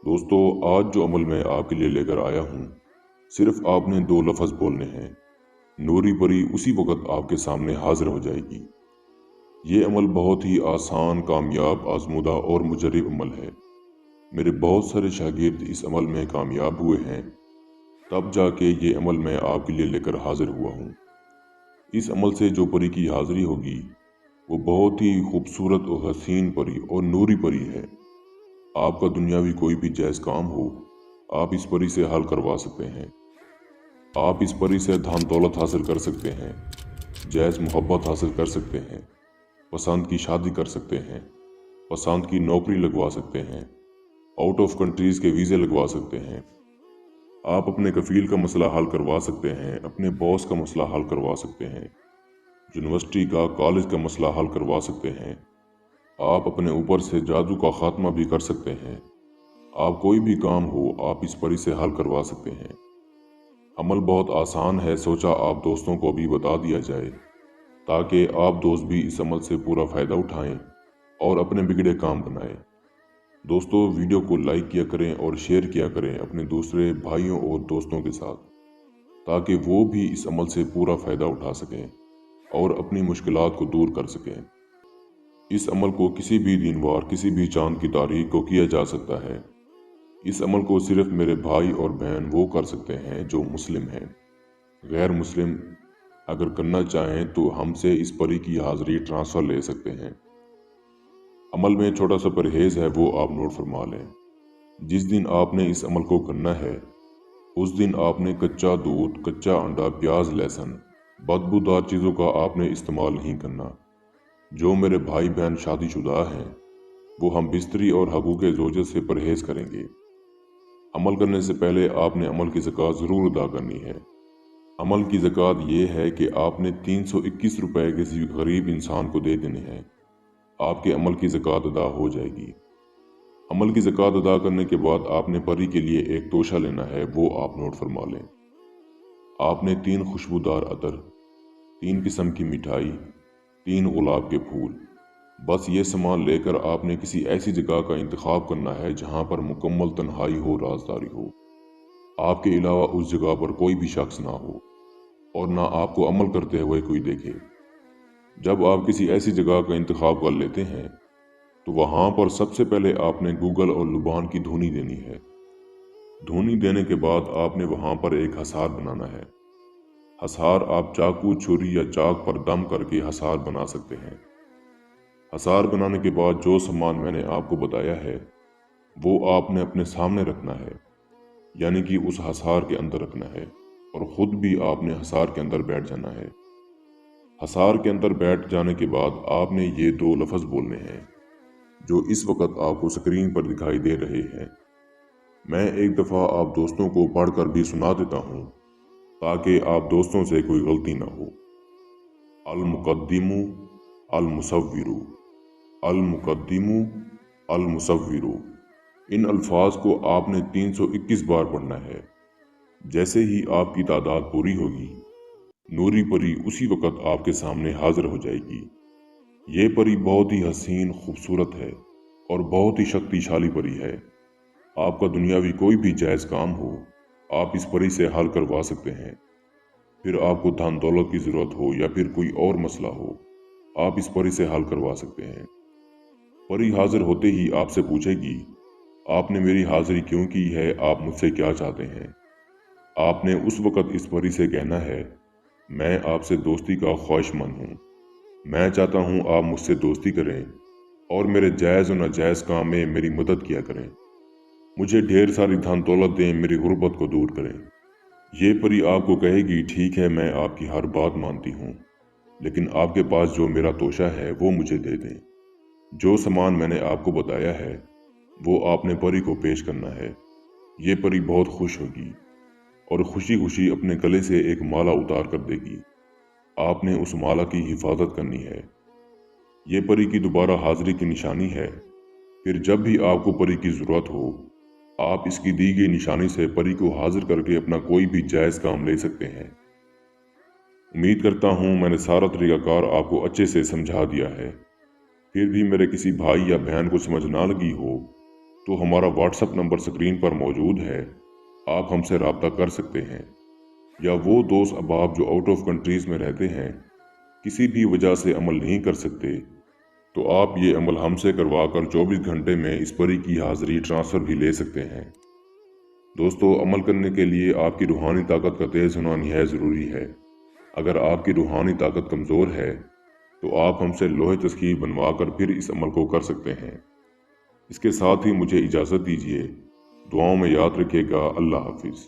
दोस्तों, आज जो अमल मैं आपके लिए लेकर आया हूँ, सिर्फ आपने दो लफ्ज़ बोलने हैं। नूरी परी उसी वक्त आपके सामने हाजिर हो जाएगी। ये अमल बहुत ही आसान, कामयाब, आजमूदा और मुजर्रब अमल है। मेरे बहुत सारे शागिर्द इस अमल में कामयाब हुए हैं, तब जाके ये अमल मैं आपके लिए लेकर हाजिर हुआ हूँ। इस अमल से जो परी की हाजिरी होगी, वो बहुत ही खूबसूरत और हसीन परी और नूरी परी है। आपका दुनियावी कोई भी जायज़ काम हो, आप इस परी से हल करवा सकते हैं। आप इस परी से धन दौलत हासिल कर सकते हैं, जायज़ मोहब्बत हासिल कर सकते हैं, पसंद की शादी कर सकते हैं, पसंद की नौकरी लगवा सकते हैं, आउट ऑफ कंट्रीज़ के वीज़े लगवा सकते हैं। आप अपने कफील का मसला हल करवा सकते हैं, अपने बॉस का मसला हल करवा सकते हैं, यूनिवर्सिटी का, कॉलेज का मसला हल करवा सकते हैं। आप अपने ऊपर से जादू का खात्मा भी कर सकते हैं। आप कोई भी काम हो, आप इस परी से हल करवा सकते हैं। अमल बहुत आसान है, सोचा आप दोस्तों को भी बता दिया जाए, ताकि आप दोस्त भी इस अमल से पूरा फ़ायदा उठाएं और अपने बिगड़े काम बनाएं। दोस्तों, वीडियो को लाइक किया करें और शेयर किया करें अपने दूसरे भाइयों और दोस्तों के साथ, ताकि वो भी इस अमल से पूरा फ़ायदा उठा सकें और अपनी मुश्किलात को दूर कर सकें। इस अमल को किसी भी दिन वार, किसी भी चांद की तारीख को किया जा सकता है। इस अमल को सिर्फ मेरे भाई और बहन वो कर सकते हैं जो मुस्लिम हैं। गैर मुस्लिम अगर करना चाहें तो हमसे इस परी की हाज़िरी ट्रांसफ़र ले सकते हैं। अमल में छोटा सा परहेज़ है, वो आप नोट फरमा लें। जिस दिन आपने इस अमल को करना है, उस दिन आपने कच्चा दूध, कच्चा अंडा, प्याज, लहसुन, बदबूदार चीज़ों का आपने इस्तेमाल नहीं करना। जो मेरे भाई बहन शादीशुदा हैं, वो हम बिस्तरी और हकूक़ ज़ौजत से परहेज़ करेंगे। अमल करने से पहले आपने अमल की ज़कात ज़रूर अदा करनी है। अमल की ज़कात ये है कि आपने 321 रुपए किसी गरीब इंसान को दे देने हैं। आपके अमल की ज़कात अदा हो जाएगी। अमल की ज़कात अदा करने के बाद आपने परी के लिए एक तोशा लेना है, वो आप नोट फरमा लें। आपने 3 खुशबूदार अतर, 3 किस्म की मिठाई, 3 गुलाब के फूल, बस ये सामान लेकर आपने किसी ऐसी जगह का इंतखाब करना है जहाँ पर मुकम्मल तन्हाई हो, राजदारी हो। आपके अलावा उस जगह पर कोई भी शख्स ना हो और ना आपको अमल करते हुए कोई देखे। जब आप किसी ऐसी जगह का इंतखाब कर लेते हैं, तो वहाँ पर सबसे पहले आपने गूगल और लुबान की धुनी देनी है। धुनी देने के बाद आपने वहाँ पर एक हसार बनाना है। हसार आप चाकू, छुरी या चाक पर दम करके हसार बना सकते हैं। हसार बनाने के बाद जो सामान मैंने आपको बताया है, वो आपने अपने सामने रखना है, यानी कि उस हसार के अंदर रखना है, और ख़ुद भी आपने हसार के अंदर बैठ जाना है। हसार के अंदर बैठ जाने के बाद आपने ये दो लफ्ज़ बोलने हैं, जो इस वक्त आपको स्क्रीन पर दिखाई दे रहे हैं। मैं एक दफ़ा आप दोस्तों को पढ़कर भी सुना देता हूँ, ताकि आप दोस्तों से कोई गलती ना हो। अल-मुक़द्दिमु अल-मुसव्विरु, अल-मुक़द्दिमु अल-मुसव्विरु। इन अल्फाज को आपने 321 बार पढ़ना है। जैसे ही आपकी तादाद पूरी होगी, नूरी परी उसी वक्त आपके सामने हाजिर हो जाएगी। ये परी बहुत ही हसीन, खूबसूरत है और बहुत ही शक्तिशाली परी है। आपका दुनियावी कोई भी जायज़ काम हो, आप इस परी से हल करवा सकते हैं। फिर आपको धन दौलत की ज़रूरत हो या फिर कोई और मसला हो, आप इस परी से हल करवा सकते हैं। परी हाजिर होते ही आपसे पूछेगी, आपने मेरी हाजिरी क्यों की है, आप मुझसे क्या चाहते हैं। आपने उस वक़्त इस परी से कहना है, मैं आपसे दोस्ती का ख्वाहिशमंद हूँ। मैं चाहता हूँ आप मुझसे दोस्ती करें और मेरे जायज़ और नाजायज़ काम में मेरी मदद किया करें। मुझे ढेर सारी धन दौलत दें, मेरी गुर्बत को दूर करें। ये परी आपको कहेगी, ठीक है, मैं आपकी हर बात मानती हूँ, लेकिन आपके पास जो मेरा तोशा है वो मुझे दे दें। जो सामान मैंने आपको बताया है, वो आपने परी को पेश करना है। ये परी बहुत खुश होगी और खुशी खुशी अपने गले से एक माला उतार कर देगी। आपने उस माला की हिफाजत करनी है। ये परी की दोबारा हाजिरी की निशानी है। फिर जब भी आपको परी की ज़रूरत हो, आप इसकी दी गई निशानी से परी को हाजिर करके अपना कोई भी जायज़ काम ले सकते हैं। उम्मीद करता हूँ मैंने सारा तरीक़ाकार आपको अच्छे से समझा दिया है। फिर भी मेरे किसी भाई या बहन को समझ ना लगी हो, तो हमारा व्हाट्सएप नंबर स्क्रीन पर मौजूद है, आप हमसे रब्ता कर सकते हैं। या वो दोस्त अहबाब जो आउट ऑफ कंट्रीज़ में रहते हैं, किसी भी वजह से अमल नहीं कर सकते, तो आप ये अमल हमसे करवा कर 24 घंटे में इस परी की हाज़िरी ट्रांसफ़र भी ले सकते हैं। दोस्तों, अमल करने के लिए आपकी रूहानी ताकत का तेज़ होना निहायत ज़रूरी है। अगर आपकी रूहानी ताकत कमज़ोर है तो आप हमसे लोहे तस्कीर बनवा कर फिर इस अमल को कर सकते हैं। इसके साथ ही मुझे इजाज़त दीजिए। दुआओं में याद रखिएगा। अल्लाह हाफिज़।